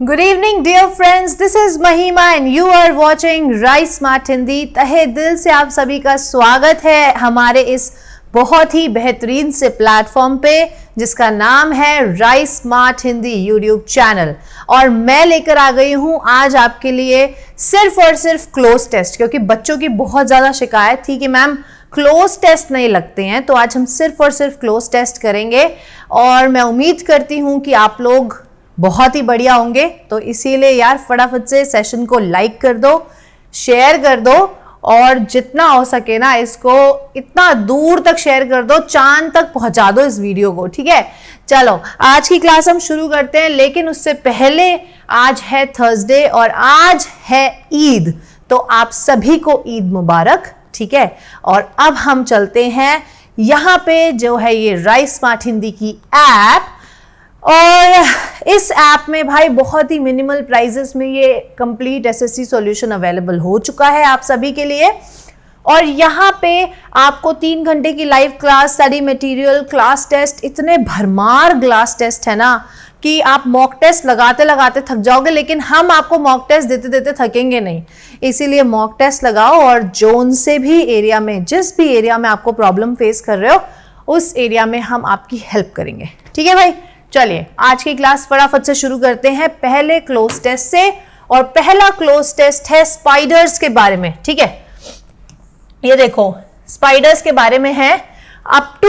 Good evening dear friends, this is Mahima and you are watching Rise Smart Hindi। तहे दिल से आप सभी का स्वागत है हमारे इस बहुत ही बेहतरीन से प्लेटफॉर्म पे जिसका नाम है rice smart Hindi YouTube channel. और मैं लेकर आ गई हूँ आज आपके लिए सिर्फ और सिर्फ क्लोज टेस्ट, क्योंकि बच्चों की बहुत ज़्यादा शिकायत थी कि मैम क्लोज टेस्ट नहीं लगते हैं, तो आज हम सिर्फ और सिर्फ क्लोज टेस्ट करेंगे और मैं उम्मीद करती हूँ कि आप लोग बहुत ही बढ़िया होंगे। तो इसीलिए यार फटाफट से सेशन को लाइक कर दो, शेयर कर दो और जितना हो सके ना इसको इतना दूर तक शेयर कर दो, चांद तक पहुंचा दो इस वीडियो को, ठीक है। चलो आज की क्लास हम शुरू करते हैं, लेकिन उससे पहले आज है थर्सडे और आज है ईद, तो आप सभी को ईद मुबारक, ठीक है। और अब हम चलते हैं यहाँ पे जो है ये राइस स्मार्ट हिंदी की ऐप, और इस ऐप में भाई बहुत ही मिनिमल प्राइजेस में ये कंप्लीट एसएससी सॉल्यूशन अवेलेबल हो चुका है आप सभी के लिए। और यहाँ पे आपको 3 घंटे की live class, study material, class test, इतने भरमार क्लास टेस्ट है ना कि आप मॉक टेस्ट लगाते लगाते थक जाओगे, लेकिन हम आपको मॉक टेस्ट देते देते थकेंगे नहीं। इसीलिए मॉक टेस्ट लगाओ और जोन से भी एरिया में, जिस भी एरिया में आपको प्रॉब्लम फेस कर रहे हो उस एरिया में हम आपकी हेल्प करेंगे, ठीक है भाई। चलिए आज की क्लास फटाफट से शुरू करते हैं पहले क्लोज टेस्ट से, और पहला क्लोज टेस्ट है स्पाइडर्स के बारे में, ठीक है। ये देखो स्पाइडर्स के बारे में है, up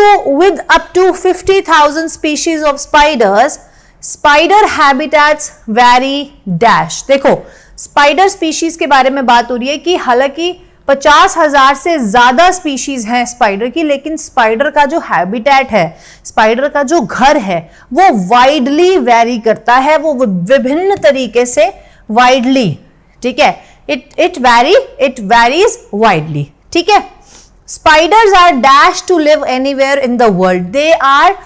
to 50,000 species of spiders, spider habitats very dash. देखो स्पाइडर स्पीशीज के बारे में बात हो रही है कि हालांकि 50,000 से ज्यादा स्पीशीज हैं स्पाइडर की, लेकिन स्पाइडर का जो हैबिटेट है, स्पाइडर का जो घर है वो वाइडली वेरी करता है, वो विभिन्न तरीके से वाइडली, ठीक है। इट वेरीज वाइडली, ठीक है। Spiders are dash to live anywhere in the world, they are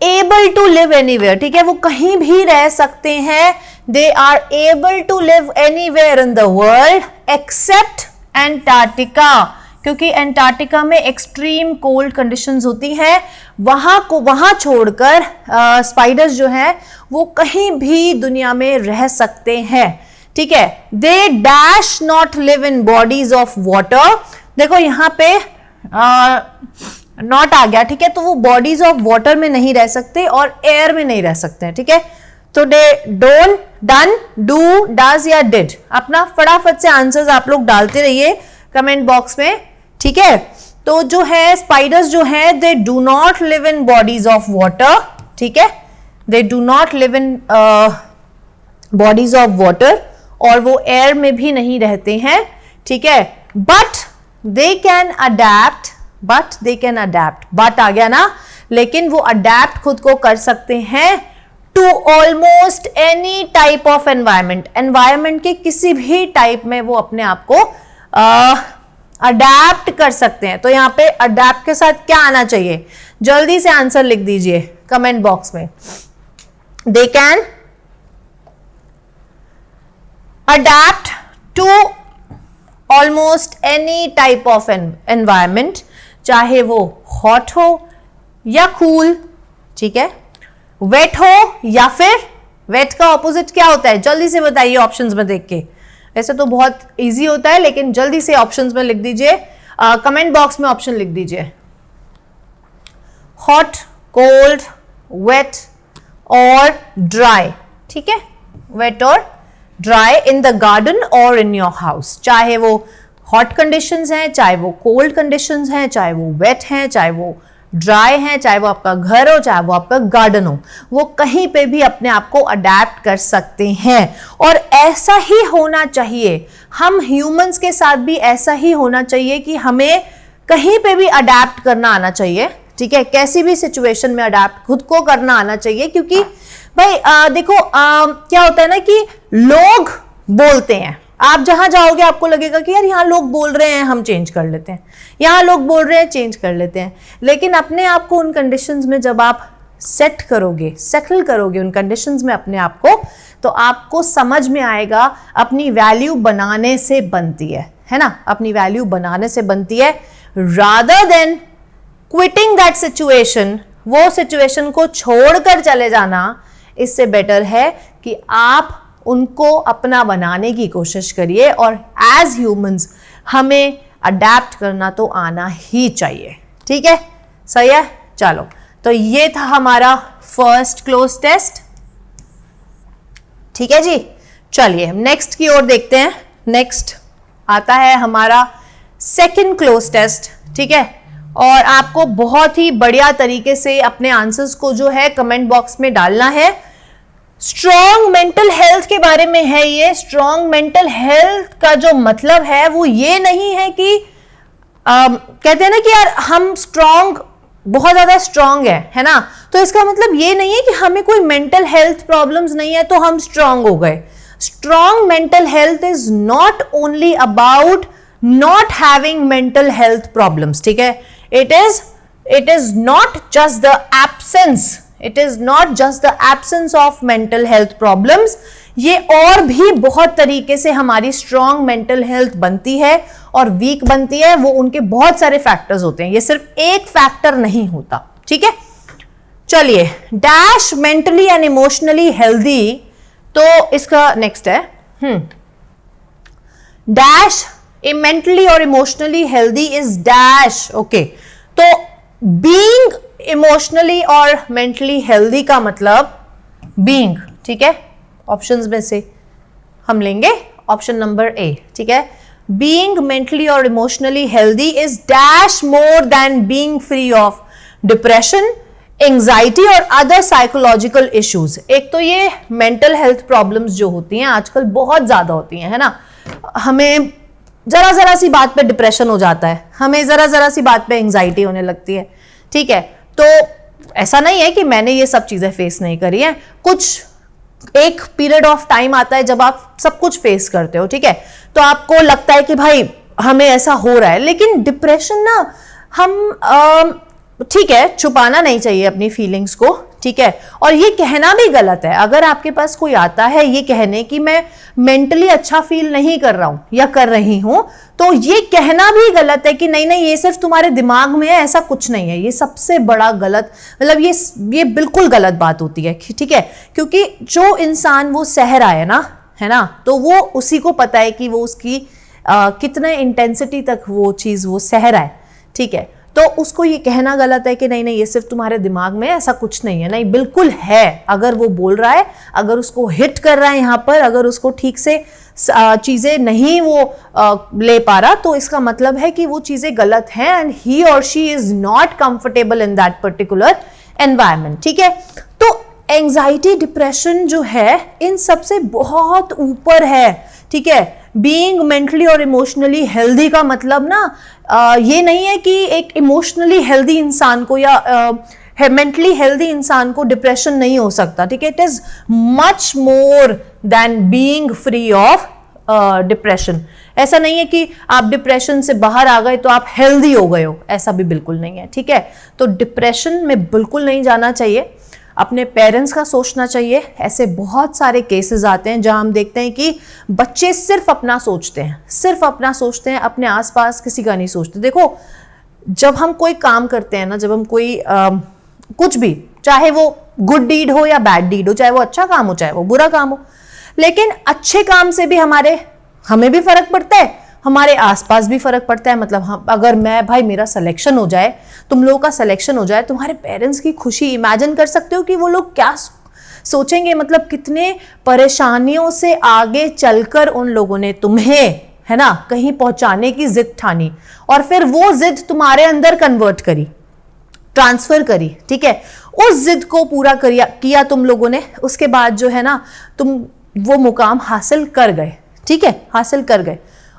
able to live anywhere, ठीक है, वो कहीं भी रह सकते हैं। They are able to live anywhere in the world except Antarctica, क्योंकि एंटार्क्टिका में एक्सट्रीम कोल्ड कंडीशंस होती हैं, वहां छोड़कर स्पाइडर्स जो हैं वो कहीं भी दुनिया में रह सकते हैं, ठीक है। They dash not live in bodies of water, देखो यहाँ पे नॉट आ गया, ठीक है, तो वो बॉडीज ऑफ वाटर में नहीं रह सकते और एयर में नहीं रह सकते हैं, ठीक है। तो they don't, done, do, does या डिड, अपना फटाफट से आंसर्स आप लोग डालते रहिए कमेंट बॉक्स में, ठीक है। तो जो है स्पाइडर्स जो है they do not live in bodies of water, ठीक है, they do not live in bodies of water, और वो एयर में भी नहीं रहते हैं, ठीक है। But they can adapt, but आ गया ना, लेकिन वो अडेप्ट खुद को कर सकते हैं to almost any type of environment के किसी भी टाइप में वो अपने आप को अडेप्ट कर सकते हैं। तो यहाँ पे अडेप्ट के साथ क्या आना चाहिए, जल्दी से आंसर लिख दीजिए कमेंट बॉक्स में। They can adapt to almost any type of environment, चाहे वो हॉट हो या कूल, ठीक है, वेट हो या फिर वेट का ऑपोजिट क्या होता है, जल्दी से बताइए ऑप्शंस में देख के। वैसे तो बहुत इजी होता है, लेकिन जल्दी से ऑप्शंस में लिख दीजिए, कमेंट बॉक्स में ऑप्शन लिख दीजिए। हॉट, कोल्ड, वेट और ड्राई, ठीक है, वेट और ड्राई इन द गार्डन और इन योर हाउस, चाहे वो हॉट कंडीशंस हैं, चाहे वो कोल्ड कंडीशंस हैं, चाहे वो वेट हैं, चाहे वो ड्राई है, चाहे वो आपका घर हो, चाहे वो आपका गार्डन हो, वो कहीं पे भी अपने आप को अडेप्ट कर सकते हैं। और ऐसा ही होना चाहिए, हम ह्यूमंस के साथ भी ऐसा ही होना चाहिए कि हमें कहीं पे भी अडेप्ट करना आना चाहिए, ठीक है, कैसी भी सिचुएशन में अडेप्ट खुद को करना आना चाहिए। क्योंकि भाई देखो क्या होता है ना कि लोग बोलते हैं, आप जहां जाओगे आपको लगेगा कि यार यहाँ लोग बोल रहे हैं हम चेंज कर लेते हैं, यहाँ लोग बोल रहे हैं चेंज कर लेते हैं, लेकिन अपने आप को उन कंडीशंस में जब आप सेटल करोगे उन कंडीशंस में अपने आप को, तो आपको समझ में आएगा अपनी वैल्यू बनाने से बनती है ना, अपनी वैल्यू बनाने से बनती है, rather than quitting that situation, वो सिचुएशन को छोड़कर चले जाना। इससे बेटर है कि आप उनको अपना बनाने की कोशिश करिए, और एज ह्यूमंस हमें अडेप्ट करना तो आना ही चाहिए। ठीक है, सही है। चलो, तो ये था हमारा फर्स्ट क्लोज टेस्ट। ठीक है जी, चलिए हम नेक्स्ट की ओर देखते हैं। नेक्स्ट आता है हमारा सेकंड क्लोज टेस्ट। ठीक है, और आपको बहुत ही बढ़िया तरीके से अपने आंसर्स को जो है कमेंट बॉक्स में डालना है। स्ट्रॉन्ग मेंटल हेल्थ के बारे में है ये। स्ट्रॉन्ग मेंटल हेल्थ का जो मतलब है वो ये नहीं है कि कहते हैं ना कि यार हम स्ट्रॉन्ग, बहुत ज्यादा स्ट्रॉन्ग है ना, तो इसका मतलब ये नहीं है कि हमें कोई मेंटल हेल्थ प्रॉब्लम्स नहीं है तो हम स्ट्रॉन्ग हो गए। Strong mental health is not only about not having mental health problems. ठीक है, it is not just the absence of mental health problems। ये और भी बहुत तरीके से हमारी स्ट्रॉन्ग मेंटल हेल्थ बनती है और वीक बनती है। वो उनके बहुत सारे फैक्टर्स होते हैं, ये सिर्फ एक फैक्टर नहीं होता। ठीक है, चलिए dash mentally and emotionally healthy, तो इसका नेक्स्ट है डैश मेंटली और emotionally healthy is dash. Okay, तो बीइंग इमोशनली और मेंटली हेल्दी का मतलब बीइंग, ठीक है, ऑप्शंस में से हम लेंगे ऑप्शन नंबर ए। ठीक है, बीइंग मेंटली और emotionally healthy is dash more than being free of depression, anxiety और अदर साइकोलॉजिकल इश्यूज। एक तो ये मेंटल हेल्थ प्रॉब्लम्स जो होती हैं आजकल बहुत ज्यादा होती हैं, है ना। हमें जरा सी बात पे डिप्रेशन हो जाता है, हमें जरा सी बात पे एंजाइटी होने लगती है। ठीक है, तो ऐसा नहीं है कि मैंने ये सब चीजें फेस नहीं करी है। कुछ एक पीरियड ऑफ टाइम आता है जब आप सब कुछ फेस करते हो, ठीक है, तो आपको लगता है कि भाई हमें ऐसा हो रहा है। लेकिन डिप्रेशन ना, हम ठीक है, छुपाना नहीं चाहिए अपनी फीलिंग्स को। ठीक है, और ये कहना भी गलत है। अगर आपके पास कोई आता है ये कहने कि मैं मेंटली अच्छा फील नहीं कर रहा हूं या कर रही हूं, तो ये कहना भी गलत है कि नहीं ये सिर्फ तुम्हारे दिमाग में है, ऐसा कुछ नहीं है। ये सबसे बड़ा गलत, मतलब ये बिल्कुल गलत बात होती है। ठीक है, क्योंकि जो इंसान वो सह रहा है ना, है ना, तो वो उसी को पता है कि वो उसकी कितने इंटेंसिटी तक वो चीज वो सह रहा है। ठीक है, तो उसको ये कहना गलत है कि नहीं ये सिर्फ तुम्हारे दिमाग में, ऐसा कुछ नहीं है। नहीं, बिल्कुल है। अगर वो बोल रहा है, अगर उसको हिट कर रहा है यहाँ पर, अगर उसको ठीक से चीजें नहीं वो ले पा रहा, तो इसका मतलब है कि वो चीजें गलत हैं एंड ही और she is not comfortable in that particular environment. ठीक है, तो एंजाइटी, डिप्रेशन जो है इन सबसे बहुत ऊपर है। ठीक है, बीइंग मेंटली और इमोशनली हेल्दी का मतलब ना ये नहीं है कि एक इमोशनली हेल्दी इंसान को या मेंटली हेल्दी इंसान को डिप्रेशन नहीं हो सकता। ठीक है, it is much more than being free of depression. ऐसा नहीं है कि आप डिप्रेशन से बाहर आ गए तो आप हेल्दी हो गए हो, ऐसा भी बिल्कुल नहीं है। ठीक है, तो डिप्रेशन में बिल्कुल नहीं जाना चाहिए। अपने पेरेंट्स का सोचना चाहिए। ऐसे बहुत सारे केसेस आते हैं जहां हम देखते हैं कि बच्चे सिर्फ अपना सोचते हैं, अपने आसपास किसी का नहीं सोचते। देखो, जब हम कोई काम करते हैं ना, जब हम कोई कुछ भी, चाहे वो गुड डीड हो या बैड डीड हो, चाहे वो अच्छा काम हो चाहे वो बुरा काम हो, लेकिन अच्छे काम से भी हमें भी फर्क पड़ता है, हमारे आसपास भी फर्क पड़ता है। मतलब अगर मेरा सिलेक्शन हो जाए, तुम लोगों का सिलेक्शन हो जाए, तुम्हारे पेरेंट्स की खुशी इमेजिन कर सकते हो कि वो लोग क्या सोचेंगे। मतलब कितने परेशानियों से आगे चलकर उन लोगों ने तुम्हें, है ना, कहीं पहुंचाने की जिद ठानी और फिर वो जिद तुम्हारे अंदर कन्वर्ट करी, ट्रांसफर करी। ठीक है, उस जिद को पूरा किया तुम लोगों ने। उसके बाद जो है ना, तुम वो मुकाम हासिल कर गए। ठीक है, हासिल कर गए।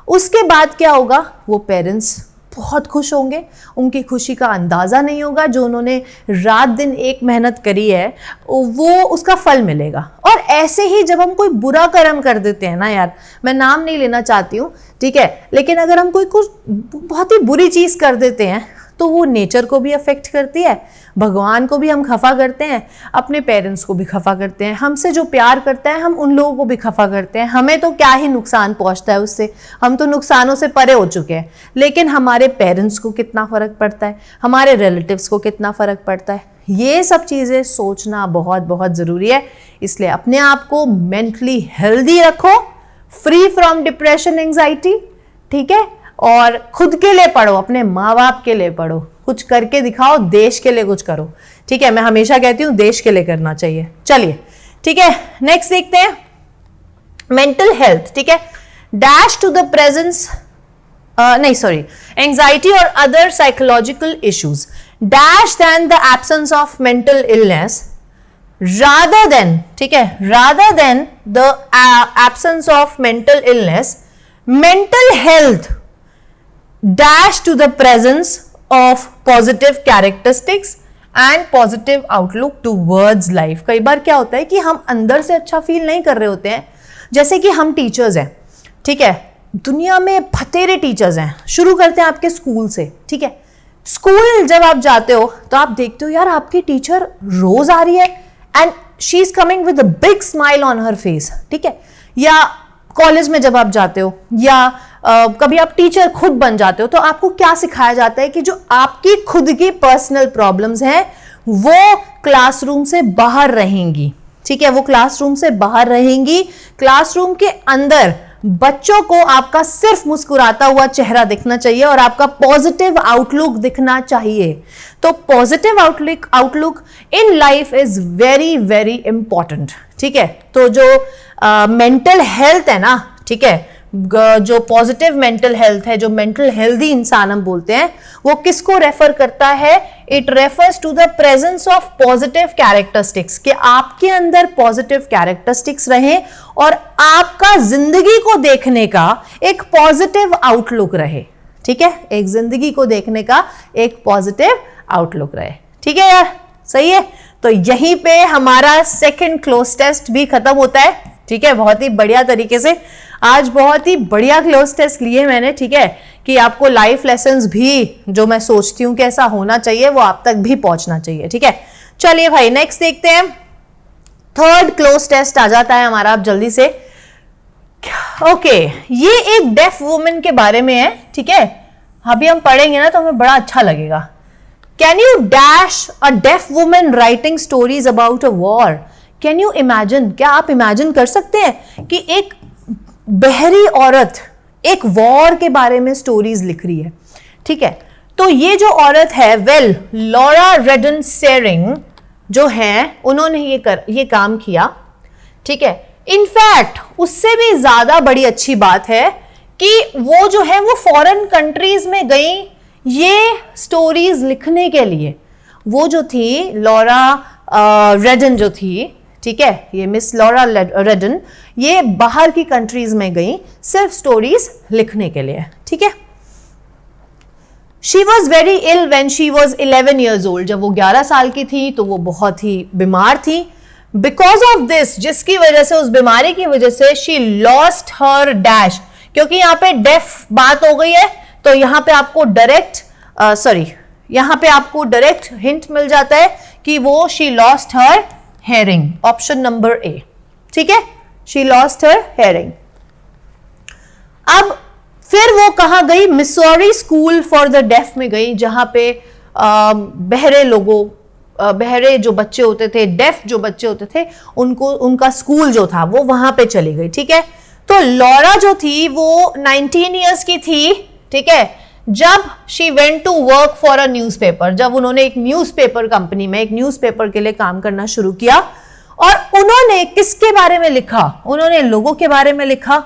उसके बाद क्या होगा, वो पेरेंट्स बहुत खुश होंगे, उनकी खुशी का अंदाजा नहीं होगा। जो उन्होंने रात दिन एक मेहनत करी है वो उसका फल मिलेगा। और ऐसे ही जब हम कोई बुरा कर्म कर देते हैं ना, यार मैं नाम नहीं लेना चाहती हूँ, ठीक है, लेकिन अगर हम कोई कुछ बहुत ही बुरी चीज कर देते हैं तो वो नेचर को भी अफेक्ट करती है, भगवान को भी हम खफा करते हैं, अपने पेरेंट्स को भी खफा करते हैं, हमसे जो प्यार करता है हम उन लोगों को भी खफा करते हैं। हमें तो क्या ही नुकसान पहुंचता है उससे, हम तो नुकसानों से परे हो चुके हैं। लेकिन हमारे पेरेंट्स को कितना फर्क पड़ता है, हमारे रिलेटिव्स को कितना फर्क पड़ता है, ये सब चीजें सोचना बहुत बहुत जरूरी है। इसलिए अपने आप को मेंटली हेल्दी रखो, फ्री फ्रॉम डिप्रेशन, एंजाइटी, ठीक है। और खुद के लिए पढ़ो, अपने माँ बाप के लिए पढ़ो, कुछ करके दिखाओ, देश के लिए कुछ करो, ठीक है। मैं हमेशा कहती हूँ देश के लिए करना चाहिए। चलिए ठीक है, नेक्स्ट देखते हैं मेंटल हेल्थ, ठीक है। डैश टू द प्रेजेंस, नहीं सॉरी, एंजाइटी और other psychological issues dash than the absence of mental illness rather than, ठीक है, rather than the absence of mental illness, mental health dash to the presence of positive characteristics and positive outlook towards life। कई बार क्या होता है कि हम अंदर से अच्छा फील नहीं कर रहे होते हैं। जैसे कि हम टीचर्स हैं, ठीक है, दुनिया में बथेरे टीचर्स हैं। शुरू करते हैं आपके स्कूल से, ठीक है। स्कूल जब आप जाते हो तो आप देखते हो यार आपकी टीचर रोज आ रही है and she is coming with a big smile on her face, ठीक है। या कॉलेज में जब आप जाते हो या कभी आप टीचर खुद बन जाते हो तो आपको क्या सिखाया जाता है कि जो आपकी खुद की पर्सनल प्रॉब्लम्स हैं वो क्लासरूम से बाहर रहेंगी, ठीक है, वो क्लासरूम से बाहर रहेंगी। क्लासरूम के अंदर बच्चों को आपका सिर्फ मुस्कुराता हुआ चेहरा दिखना चाहिए और आपका पॉजिटिव आउटलुक दिखना चाहिए। तो positive outlook in life is very very important, ठीक है। तो जो मेंटल हेल्थ है ना, ठीक है, जो पॉजिटिव मेंटल हेल्थ है, जो मेंटल हेल्दी इंसान हम बोलते हैं, वो किसको रेफर करता है? It refers to the presence of positive characteristics, कि आपके अंदर पॉजिटिव कैरेक्टरिस्टिक्स रहे और आपका जिंदगी को देखने का एक पॉजिटिव आउटलुक रहे, ठीक है, एक जिंदगी को देखने का एक पॉजिटिव आउटलुक रहे, ठीक है यार, सही है। तो यहीं पे हमारा सेकंड क्लोज टेस्ट भी खत्म होता है, ठीक है। बहुत ही बढ़िया तरीके से आज बहुत ही बढ़िया क्लोज टेस्ट लिए मैंने, ठीक है, कि आपको लाइफ लेसन्स भी जो मैं सोचती हूँ कि ऐसा होना चाहिए वो आप तक भी पहुंचना चाहिए, ठीक है। चलिए भाई नेक्स्ट देखते हैं, थर्ड क्लोज टेस्ट आ जाता है हमारा, आप जल्दी से। ओके, ये एक डेफ वुमेन के बारे में है, ठीक है, अभी हम पढ़ेंगे ना तो हमें बड़ा अच्छा लगेगा। Can you dash a deaf woman writing stories about a war? Can you imagine, क्या आप इमेजिन कर सकते हैं कि एक बहरी औरत एक वॉर के बारे में स्टोरीज लिख रही है, ठीक है। तो ये जो औरत है, वेल, लॉरा रेडन सेरिंग जो है, उन्होंने ये काम किया, ठीक है। इनफैक्ट उससे भी ज्यादा बड़ी अच्छी बात है कि वो जो है वो फॉरेन कंट्रीज में गई ये स्टोरीज लिखने के लिए। वो जो थी लॉरा रेडन जो थी, ठीक है, ये मिस लॉरा रेडन, ये बाहर की कंट्रीज में गई सिर्फ स्टोरीज लिखने के लिए, ठीक है। She was very ill when she was 11 years old। जब वो 11 साल की थी तो वो बहुत ही बीमार थी। बिकॉज ऑफ दिस, जिसकी वजह से, उस बीमारी की वजह से, शी लॉस्ट हर डैश। क्योंकि यहाँ पे डेफ बात हो गई है तो यहाँ पे आपको डायरेक्ट हिंट मिल जाता है कि वो she lost her hearing, option number A, ठीक है, शी लॉस्ट हर हेयरिंग। अब फिर वो कहां गई? Missouri school for the deaf में गई, जहां पे बहरे जो बच्चे होते थे, डेफ जो बच्चे होते थे, उनका स्कूल जो था वो वहां पे चली गई, ठीक है। तो लॉरा जो थी वो 19 years की थी, ठीक है, जब she went to work for a newspaper, जब उन्होंने एक न्यूज़पेपर कंपनी में एक न्यूज़पेपर के लिए काम करना शुरू किया। और उन्होंने किसके बारे में लिखा? उन्होंने लोगों के बारे में लिखा,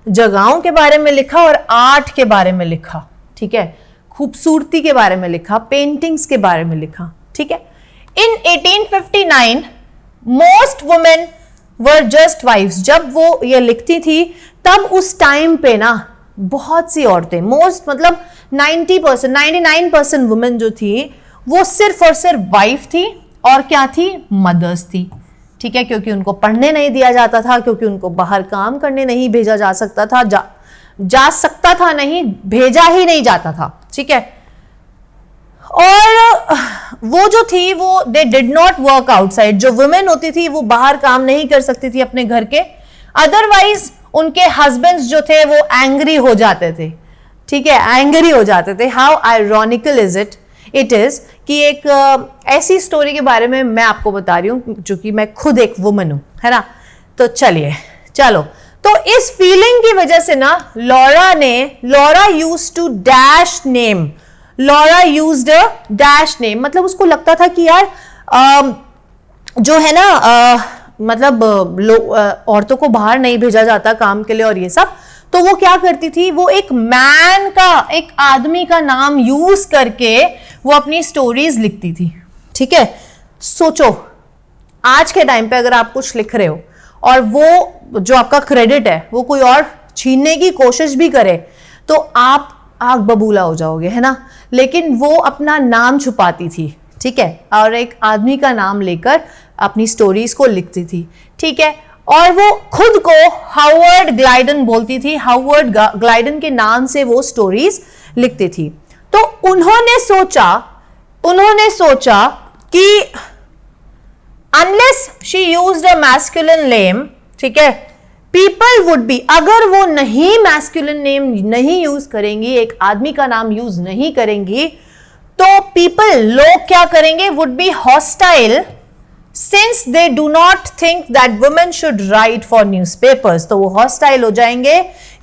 जगहों के बारे में लिखा और आर्ट के बारे में लिखा, ठीक है, खूबसूरती के बारे में लिखा, पेंटिंग्स के बारे में लिखा, ठीक है। In 1859 most women were just wives. जब वो ये लिखती थी तब उस टाइम पे ना बहुत सी औरतें, मोस्ट मतलब 90%, 99% वुमेन जो थी वो सिर्फ और सिर्फ वाइफ थी और क्या थी? मदर्स थी, ठीक है, क्योंकि उनको पढ़ने नहीं दिया जाता था, क्योंकि उनको बाहर काम करने नहीं भेजा जा सकता था, जा सकता था नहीं, भेजा ही नहीं जाता था, ठीक है। और वो जो थी वो they did not work outside. जो वुमेन होती थी वो बाहर काम नहीं कर सकती थी अपने घर के, अदरवाइज उनके हस्बैंड्स जो थे वो एंग्री हो जाते थे, ठीक है, एंग्री हो जाते थे। How ironical is it, it is कि एक ऐसी स्टोरी के बारे में मैं आपको बता रही हूँ, जो कि मैं खुद एक वुमन हूँ, है ना। तो चलो तो इस फीलिंग की वजह से ना Laura used to dash name, Laura used a dash name, मतलब उसको लगता था कि यार जो है ना मतलब औरतों को बाहर नहीं भेजा जाता काम के लिए और ये सब, तो वो क्या करती थी, वो एक मैन का, एक आदमी का नाम यूज करके वो अपनी स्टोरीज लिखती थी। ठीक है, सोचो आज के टाइम पे अगर आप कुछ लिख रहे हो और वो जो आपका क्रेडिट है वो कोई और छीनने की कोशिश भी करे तो आप आग बबूला हो जाओगे, है ना। लेकिन वो अपना नाम छुपाती थी, ठीक है, और एक आदमी का नाम लेकर अपनी स्टोरीज को लिखती थी। ठीक है, और वो खुद को हावर्ड ग्लाइडन बोलती थी, हावर्ड ग्लाइडन के नाम से वो स्टोरीज लिखती थी। तो उन्होंने सोचा कि unless she used a masculine name, ठीक है, पीपल वुड बी, अगर वो नहीं मैस्कुलिन नेम नहीं यूज करेंगी, एक आदमी का नाम यूज नहीं करेंगी, तो पीपल, लोग क्या करेंगे, would be hostile since they do not think that women should write for newspapers. तो वो हॉस्टाइल हो जाएंगे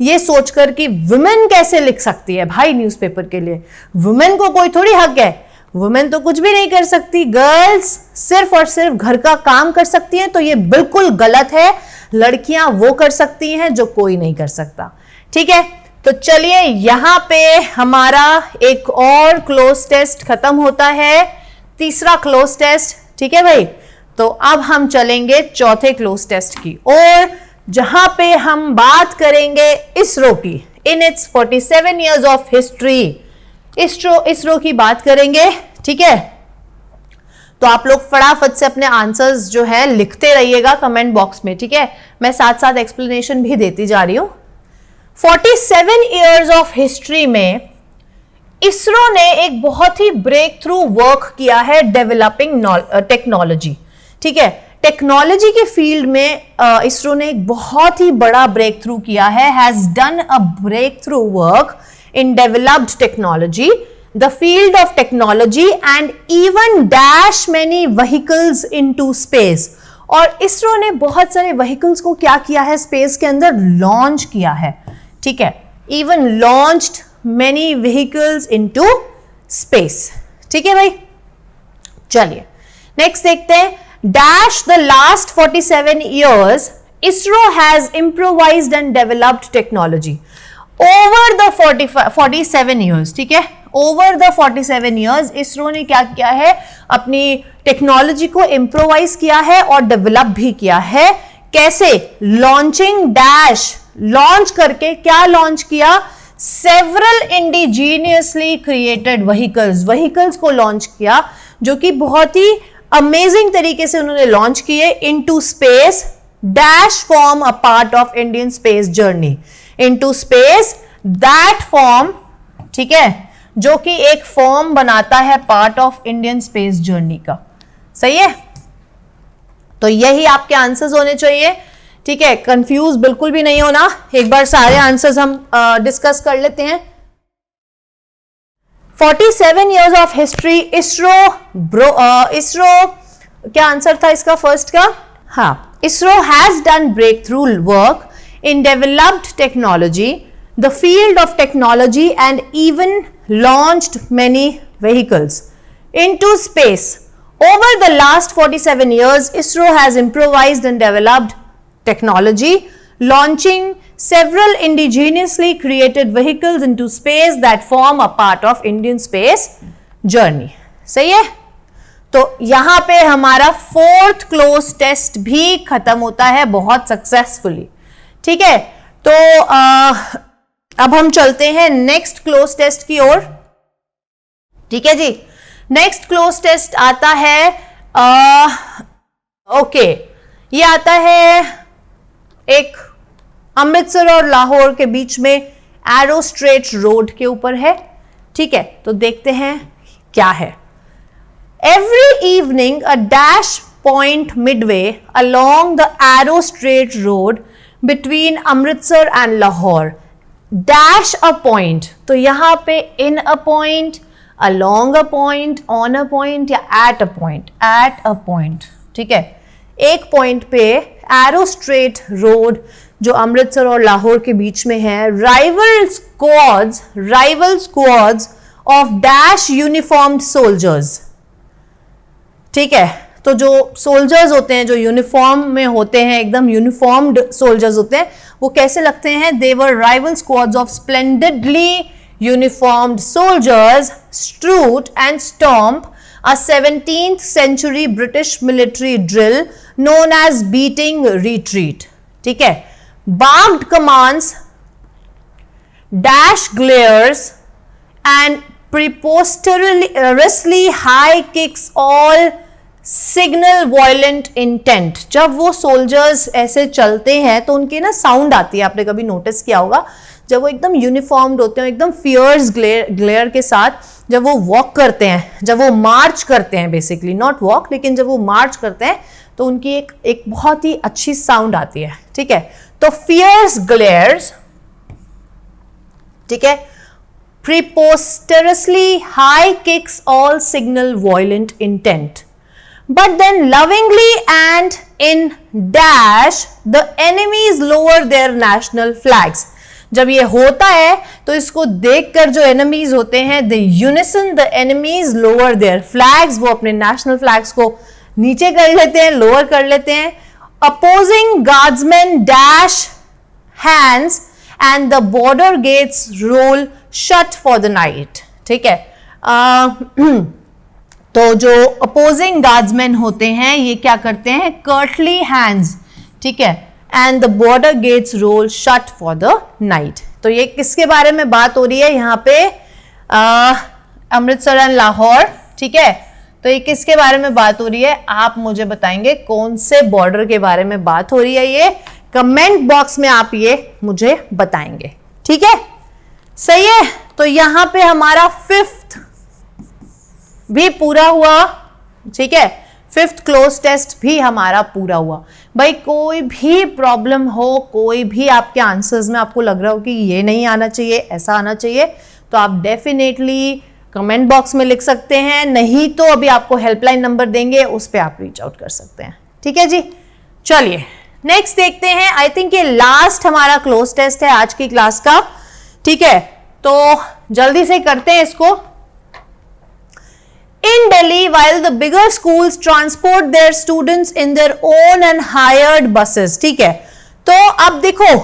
ये सोचकर कि वुमेन कैसे लिख सकती है भाई न्यूज़पेपर के लिए, वुमेन को कोई थोड़ी हक है, वुमेन तो कुछ भी नहीं कर सकती, गर्ल्स सिर्फ और सिर्फ घर का काम कर सकती हैं। तो ये बिल्कुल गलत है, लड़कियां वो कर सकती हैं जो कोई नहीं कर सकता। ठीक है, तो चलिए यहां पे हमारा एक और क्लोज टेस्ट खत्म होता है, तीसरा क्लोज टेस्ट। ठीक है भाई, तो अब हम चलेंगे चौथे क्लोज टेस्ट की और जहां पे हम बात करेंगे इसरो की। In its 47 years of history ISRO की बात करेंगे। ठीक है, तो आप लोग फटाफट से अपने आंसर्स जो है लिखते रहिएगा कमेंट बॉक्स में। ठीक है, मैं साथ साथ एक्सप्लेनेशन भी देती जा रही हूं। 47 years ऑफ हिस्ट्री में इसरो ने एक बहुत ही ब्रेक थ्रू वर्क किया है डेवलपिंग टेक्नोलॉजी। ठीक है, टेक्नोलॉजी के फील्ड में इसरो ने एक बहुत ही बड़ा ब्रेक थ्रू किया है, has done a breakthrough work in developed technology, the field of technology and even dash many vehicles into space। और इसरो ने बहुत सारे व्हीकल्स को क्या किया है, स्पेस के अंदर लॉन्च किया है। ठीक है, even launched many vehicles into space। ठीक है भाई, चलिए नेक्स्ट देखते हैं। dash the last 47 years ISRO has improvised and developed technology over the 47 years। ठीक है, ओवर द 47 years इसरो ने क्या किया है, अपनी टेक्नोलॉजी को इम्प्रोवाइज किया है और डेवलप भी किया है। कैसे, लॉन्चिंग डैश, लॉन्च करके क्या लॉन्च किया, सेवरल इंडिजीनियसली क्रिएटेड व्हीकल्स को लॉन्च किया, जो कि बहुत ही अमेजिंग तरीके से उन्होंने लॉन्च किए into space. Dash form a part of Indian space journey into space, that form, ठीक है, जो कि एक फॉर्म बनाता है part of Indian space journey का। सही है, तो यही आपके आंसर्स होने चाहिए। ठीक है, कंफ्यूज बिल्कुल भी नहीं होना, एक बार सारे आंसर्स हम डिस्कस कर लेते हैं। 47 years ऑफ हिस्ट्री इसरो क्या आंसर था इसका फर्स्ट का, हाँ, ISRO has done breakthrough work in developed technology, the field of technology, and even launched many vehicles into space. Over the last 47 years, ISRO has improvised and developed technology, launching several indigenously created vehicles into space that form a part of Indian space journey. सही है, तो यहां पे हमारा fourth cloze test भी खत्म होता है बहुत सक्सेसफुली। ठीक है, तो अब हम चलते हैं नेक्स्ट क्लोज टेस्ट की ओर। ठीक है जी, नेक्स्ट क्लोज टेस्ट आता है ओके, ये आता है एक अमृतसर और लाहौर के बीच में एरो स्ट्रेट रोड के ऊपर है। ठीक है, तो देखते हैं क्या है। Every evening a dash point midway along the arrow straight road between Amritsar and Lahore, dash a point. तो यहां पे in a point, along a point, on a point या at a point, at a point, ठीक है। एक point पे arrow straight road जो अमृतसर और लाहौर के बीच में है, rival squads of dash uniformed soldiers, ठीक है। तो जो सोल्जर्स होते हैं, जो यूनिफॉर्म में होते हैं, एकदम यूनिफॉर्म्ड सोल्जर्स होते हैं, वो कैसे लगते हैं? They were rival squads of splendidly uniformed soldiers strut and stomp a 17th century British military drill known as beating retreat, ठीक है। Barked commands, dash glares and preposterously high kicks all signal violent intent। जब वो soldiers ऐसे चलते हैं तो उनकी ना साउंड आती है, आपने कभी नोटिस किया होगा, जब वो एकदम यूनिफॉर्म्ड होते हैं, एकदम फियर्स ग्लेयर के साथ जब वो वॉक करते हैं, जब वो मार्च करते हैं, बेसिकली नॉट वॉक, लेकिन जब वो मार्च करते हैं तो उनकी एक बहुत ही अच्छी साउंड आती है, ठीक है। तो फियर्स ग्लेयर्स, ठीक है, preposterously high kicks all signal violent intent, but then lovingly and in dash the enemies lower their national flags। जब ये होता है तो इसको देखकर जो एनिमीज होते हैं, the unison the enemies lower their flags, वो अपने नेशनल फ्लैग्स को नीचे कर लेते हैं, लोअर कर लेते हैं। Opposing guardsmen dash hands and the border gates roll shut for the night, ठीक है। तो जो अपोजिंग गार्ड्समैन होते हैं ये क्या करते हैं? कर्टली हैंड्स, ठीक है, and the border gates roll shut for the night. तो ये किसके बारे में बात हो रही है यहाँ पे? अमृतसर एंड लाहौर, ठीक है। तो ये किसके बारे में बात हो रही है? आप मुझे बताएंगे कौन से बॉर्डर के बारे में बात हो रही है, ये कमेंट बॉक्स में आप ये मुझे बताएंगे, ठीक है। सही है। तो यहां पे हमारा 5th भी पूरा हुआ, ठीक है। 5th क्लोज टेस्ट भी हमारा पूरा हुआ। भाई कोई भी प्रॉब्लम हो, कोई भी आपके आंसर्स में आपको लग रहा हो कि ये नहीं आना चाहिए, ऐसा आना चाहिए, तो आप डेफिनेटली कमेंट बॉक्स में लिख सकते हैं, नहीं तो अभी आपको हेल्पलाइन नंबर देंगे, उस पर आप रीच आउट कर सकते हैं, ठीक है जी। चलिए नेक्स्ट देखते हैं। आई थिंक ये लास्ट हमारा क्लोज टेस्ट है आज की क्लास का, ठीक है। तो जल्दी से करते हैं इसको। In Delhi, while the bigger schools transport their students in their own and hired buses, ठीक है। तो अब देखो,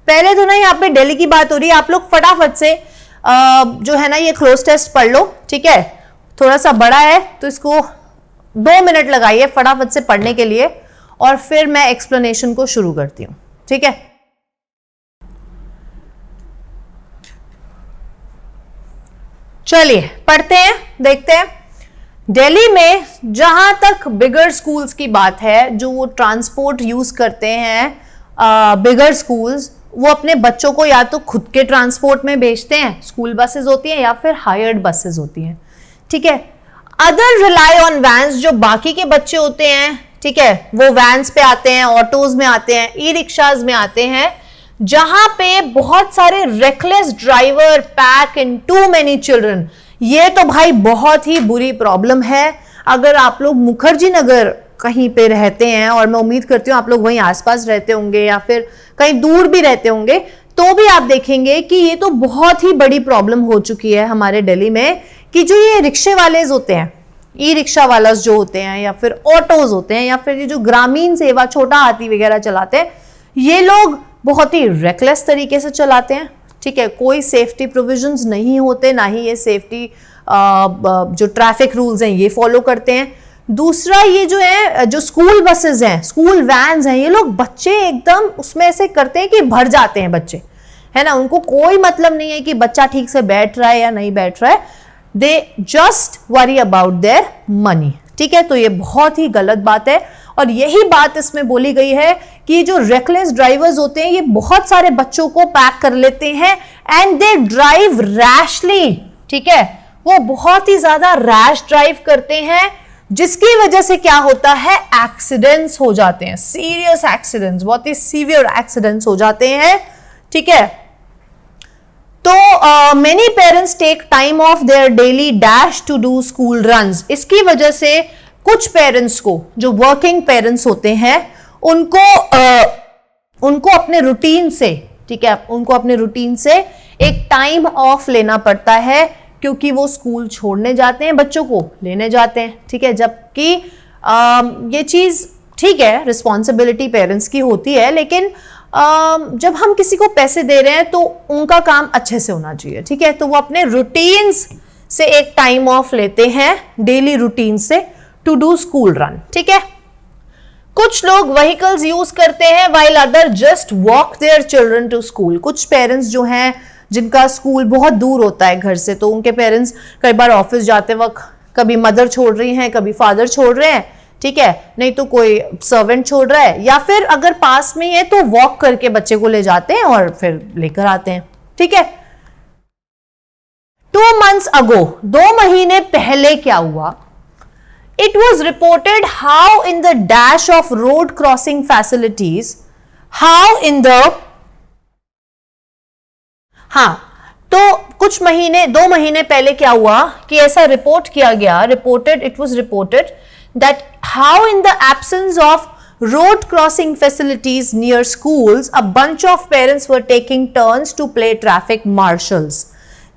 पहले तो ना यहाँ पे दिल्ली की बात हो रही है, आप लोग फटाफट से जो है ना ये क्लोज टेस्ट पढ़ लो, ठीक है। थोड़ा सा बड़ा है तो इसको 2 मिनट लगाइए फटाफट से पढ़ने के लिए, और फिर मैं एक्सप्लेनेशन को शुरू करती हूँ, ठीक है। चलिए पढ़ते हैं, देखते हैं। दिल्ली में जहां तक बिगर स्कूल्स की बात है, जो वो ट्रांसपोर्ट यूज करते हैं बिगर स्कूल्स, वो अपने बच्चों को या तो खुद के ट्रांसपोर्ट में भेजते हैं, स्कूल बसेस होती हैं या फिर हायर्ड बसेस होती हैं, ठीक है। अदर रिलाई ऑन वैन्स, जो बाकी के बच्चे होते हैं, ठीक है, वो वैन्स पे आते हैं, ऑटोज में आते हैं, ई रिक्शाज में आते हैं, जहां पे बहुत सारे reckless drivers pack in too many children. ये तो भाई बहुत ही बुरी प्रॉब्लम है। अगर आप लोग मुखर्जी नगर कहीं पे रहते हैं, और मैं उम्मीद करती हूँ आप लोग वहीं आसपास रहते होंगे या फिर कहीं दूर भी रहते होंगे, तो भी आप देखेंगे कि ये तो बहुत ही बड़ी प्रॉब्लम हो चुकी है हमारे दिल्ली में, कि जो ये रिक्शे वाले होते हैं, ई रिक्शा वाला जो होते हैं, या फिर ऑटोज होते हैं, या फिर ये जो ग्रामीण सेवा छोटा हाथी वगैरह चलाते हैं, ये लोग बहुत ही रेकलेस तरीके से चलाते हैं, ठीक है। कोई सेफ्टी प्रोविजंस नहीं होते, ना ही ये सेफ्टी जो ट्रैफिक रूल्स हैं ये फॉलो करते हैं। दूसरा, ये जो है जो स्कूल बसेस हैं, स्कूल वैन्स हैं, ये लोग बच्चे एकदम उसमें ऐसे करते हैं कि भर जाते हैं बच्चे, है ना। उनको कोई मतलब नहीं है कि बच्चा ठीक से बैठ रहा है या नहीं बैठ रहा है, they just worry about their money, ठीक है। तो ये बहुत ही गलत बात है, और यही बात इसमें बोली गई है कि जो रेकलेस ड्राइवर्स होते हैं ये बहुत सारे बच्चों को पैक कर लेते हैं, एंड दे ड्राइव रैशली, ठीक है। वो बहुत ही ज्यादा रैश ड्राइव करते हैं, जिसकी वजह से क्या होता है, एक्सीडेंट्स हो जाते हैं, सीरियस एक्सीडेंट्स, बहुत ही सीवियर एक्सीडेंट्स हो जाते हैं, ठीक है। तो many parents take time off their daily dash to do school runs. इसकी वजह से कुछ पेरेंट्स को, जो वर्किंग पेरेंट्स होते हैं, उनको अपने रूटीन से, ठीक है, उनको अपने रूटीन से एक टाइम ऑफ लेना पड़ता है, क्योंकि वो स्कूल छोड़ने जाते हैं, बच्चों को लेने जाते हैं, ठीक है। जबकि ये चीज ठीक है, रिस्पॉन्सिबिलिटी पेरेंट्स की होती है, लेकिन जब हम किसी को पैसे दे रहे हैं तो उनका काम अच्छे से होना चाहिए, ठीक है। तो वो अपने रूटीन्स से एक टाइम ऑफ लेते हैं, डेली रूटीन से, टू डू स्कूल रन, ठीक है। कुछ लोग व्हीकल्स यूज करते हैं, while other just walk their children to school. कुछ पेरेंट्स जो हैं जिनका स्कूल बहुत दूर होता है घर से, तो उनके पेरेंट्स कई बार ऑफिस जाते वक्त कभी मदर छोड़ रही हैं, कभी फादर छोड़ रहे हैं, ठीक है, नहीं तो कोई सर्वेंट छोड़ रहा है, या फिर अगर पास में है तो वॉक करके बच्चे को ले जाते हैं और फिर लेकर आते हैं, ठीक है। 2 months ago, 2 महीने पहले क्या हुआ? It was reported how in the dash of road crossing facilities, तो कुछ महीने, 2 महीने पहले क्या हुआ कि ऐसा रिपोर्ट किया गया, it was reported that how in the absence of road crossing facilities near schools, a bunch of parents were taking turns to play traffic marshals,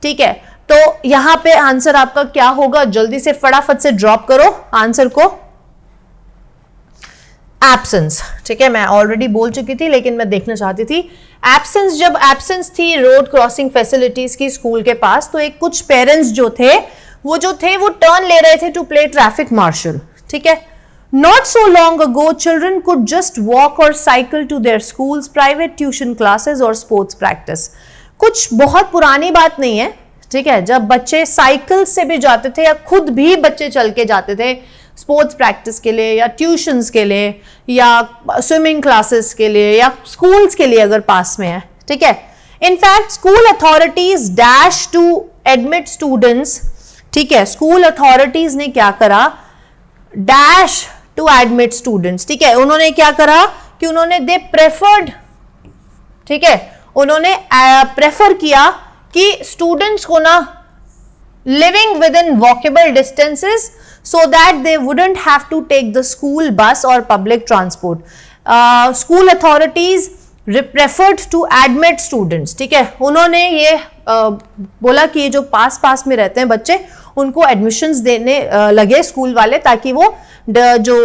ठीक है। तो यहां पे आंसर आपका क्या होगा? जल्दी से फटाफट से ड्रॉप करो आंसर को। एब्सेंस, ठीक है, मैं ऑलरेडी बोल चुकी थी लेकिन मैं देखना चाहती थी। एब्सेंस, जब एब्सेंस थी रोड क्रॉसिंग फैसिलिटीज की स्कूल के पास, तो एक कुछ पेरेंट्स जो थे वो टर्न ले रहे थे टू प्ले ट्रैफिक मार्शल, ठीक है। Not so long ago children could just walk or cycle to their schools, private tuition classes or sports practice. कुछ बहुत पुरानी बात नहीं है, ठीक है, जब बच्चे साइकिल से भी जाते थे या खुद भी बच्चे चल के जाते थे स्पोर्ट्स प्रैक्टिस के लिए या ट्यूशंस के लिए या स्विमिंग क्लासेस के लिए या स्कूल्स के लिए अगर पास में है, ठीक है। In fact school authorities dash to admit students, ठीक है, स्कूल अथॉरिटीज ने क्या करा? डैश टू एडमिट स्टूडेंट्स, ठीक है। उन्होंने क्या करा कि उन्होंने दे प्रेफर्ड, ठीक है, उन्होंने प्रेफर किया कि स्टूडेंट्स को ना living with in walkable distances so that they wouldn't have to take the school bus or public transport. School authorities preferred to admit students, ठीक है। उन्होंने ये बोला कि ये जो पास में रहते हैं बच्चे, उनको एडमिशन्स देने लगे स्कूल वाले, ताकि वो जो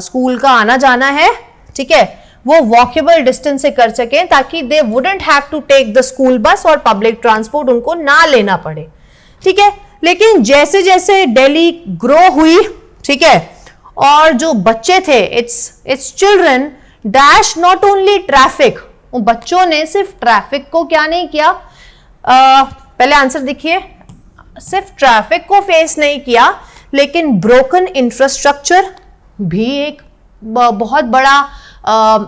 स्कूल का आना जाना है, ठीक है, वो वॉकेबल डिस्टेंस से कर सकें, ताकि they wouldn't have to take the school bus और पब्लिक ट्रांसपोर्ट उनको ना लेना पड़े, ठीक है। लेकिन जैसे जैसे दिल्ली ग्रो हुई, ठीक है, और जो बच्चे थे, it's children dash not only traffic, बच्चों ने सिर्फ ट्रैफिक को क्या नहीं किया, पहले आंसर देखिए, सिर्फ ट्रैफिक को फेस नहीं किया, लेकिन ब्रोकन इंफ्रास्ट्रक्चर भी एक बहुत बड़ा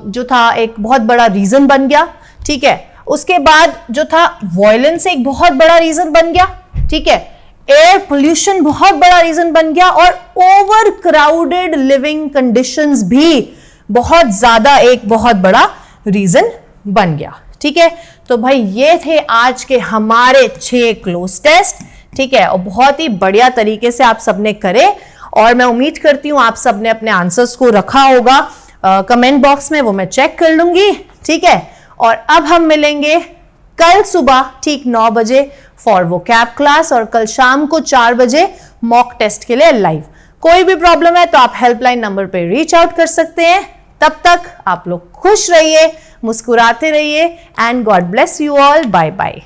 जो था, एक बहुत बड़ा रीजन बन गया, ठीक है। उसके बाद जो था वायलेंस एक बहुत बड़ा रीजन बन गया, ठीक है। एयर पोल्यूशन बहुत बड़ा रीजन बन गया, और ओवर क्राउडेड लिविंग कंडीशंस भी बहुत ज्यादा एक बहुत बड़ा रीजन बन गया, ठीक है। तो भाई ये थे आज के हमारे 6 क्लोज टेस्ट, ठीक है, और बहुत ही बढ़िया तरीके से आप सबने करे, और मैं उम्मीद करती हूं आप सबने अपने आंसर्स को रखा होगा कमेंट बॉक्स में, वो मैं चेक कर लूंगी, ठीक है। और अब हम मिलेंगे कल सुबह ठीक 9 बजे फॉर वोकैब क्लास, और कल शाम को 4 बजे मॉक टेस्ट के लिए लाइव। कोई भी प्रॉब्लम है तो आप हेल्पलाइन नंबर पे रीच आउट कर सकते हैं। तब तक आप लोग खुश रहिए, मुस्कुराते रहिए, and God bless you all. Bye bye.